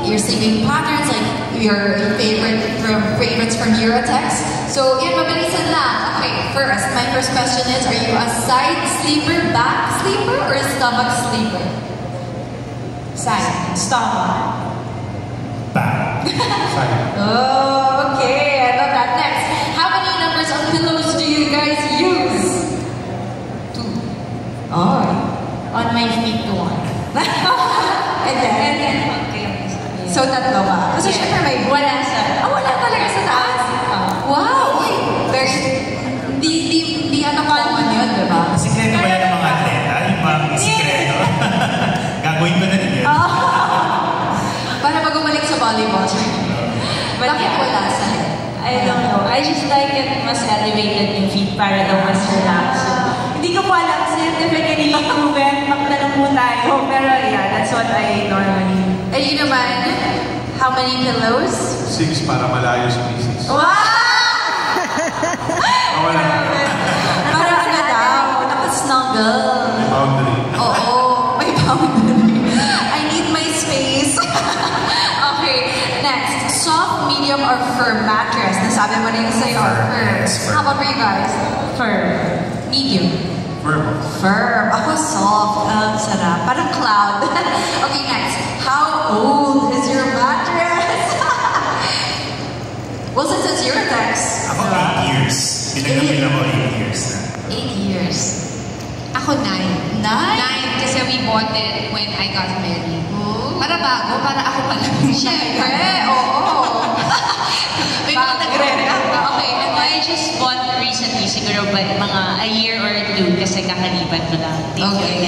your sleeping patterns, like your favorites from Eurotex. So, yun, mabilisan lang. Okay, first, my first question is, are you a side sleeper, back sleeper, or stomach sleeper? Side. Stomach. Back. Side. Oh, okay, I love that. Next, how many numbers of pillows do you guys use? 2. Oh, on my feet, 1. And then, okay. So, tatlo ba? Kasi syempre may wala sa... wala talaga sa taas. Wow! Very... Di ano common yun, di ba? Sikreto ba yan ng mga atleta? Yung mga sikreto? Gagawin ko na rin yun. Para pag umalik sa volleyball. Bakit wala sa head? I don't know. I just like it mas elevated yung feet para daw mas relax. Hindi ko po alam scientifically proven. Magtanong po tayo. Pero yeah, that's what I normally... And you naman, how many pillows? 6 para malayo sa pieces. Wow! Wala. Para ano daw, nakasnuggle. May boundary. Oo, may boundary. I need my space. Okay, next. Soft, medium, or firm mattress? Nasabi mo rin sa'yo. Firm. How about for you guys? Firm. Medium. Firm. Firm. Ako soft. Sarap. Parang cloud. Okay, next. How old is your mattress? Well, since it's Eurotex. Ako 8 years. Pinagkapil ako 8 years na. 8 years. Ako 9. 9? 9 kasi we bought it when I got married. Oh. Para bago, para ako pa lang. Siyempre, oo. May mga okay, and I just bought recently, siguro ba mga a year or 2 kasi kakaliban ko lang. Okay.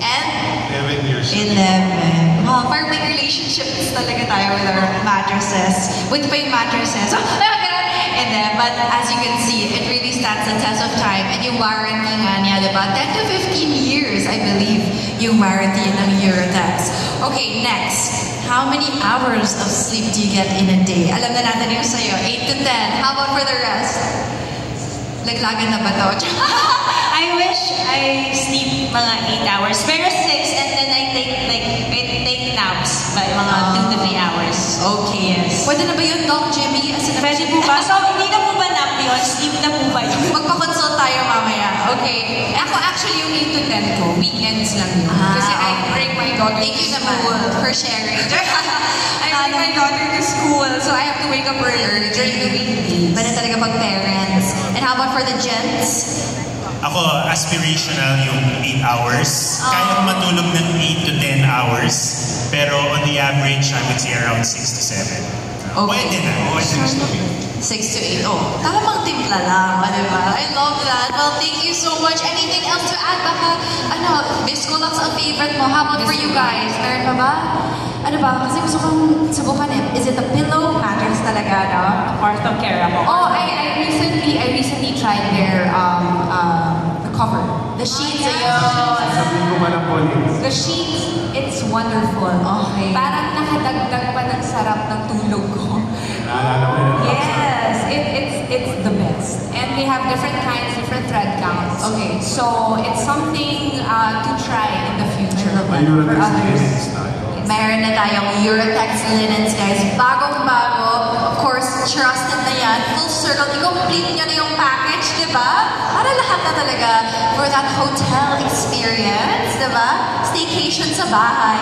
And? 11 years. 11. Wow, parang may relationships talaga tayo with our mattresses. With pa yung mattresses. And then, but as you can see, it really stands the test of time. And yung warranty nga niya, diba? 10 to 15 years, I believe, yung warranty ng Eurotex. Okay, next. How many hours of sleep do you get in a day? Alam na natin yung sa'yo, 8 to 10. How about for the rest? Laglagan na ba to? I wish I sleep mga 8 hours. Pero 6, and then I take naps by mga 2 to 3 hours. Okay, yes. Pwede na ba yun, Doc Jimmy? Pwede po ba? So, hindi na po ba nap yun? Sleep na po ba yun? Magpa-consult tayo mamaya. Okay. Ako actually yung 8 to 10 ko, weekends lang yun. Kasi I bring my daughter Thank you to naman school. for sharing. I bring my daughter to school, so I have to wake up earlier during the weekdays. Iba na talaga pag parents. And how about for the gents? Ako, aspirational yung 8 hours. Kaya matulog ng 8 to 10 hours. Pero on the average, I would say around 6 to 7. Pwede na. Pwede na. 6 to 8. Oh, tamang timpla lang. Diba? I love that. Well, thank you so much. Anything else to add? Baka, Bisco Lux ang favorite mo. How about for you guys? Meron pa ba? Ano ba? Kasi gusto kong subukan eh. Is it a pillow mattress talaga, no? Orthocare ako. Oh, I recently tried their the cover. The sheets, ayun. Sabihin ko man ang police. The sheets, it's wonderful. Okay. Parang nakadagdag pa ng sarap ng tulog ko. Naalala ko yun. Yes, it's the best. And they have different kinds, different thread counts. Okay. So it's something to try in the future May for Eurotex others. linens tayo. Meron na tayong Eurotex linens, guys. Bagong-bago. Of course, trusted na yan. Full circle. I-complete nyo na yung package, di ba? Para lahat na talaga for that hotel experience, di ba? Staycation sa bahay.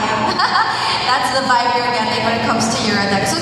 That's the vibe you're getting when it comes to Eurotex. So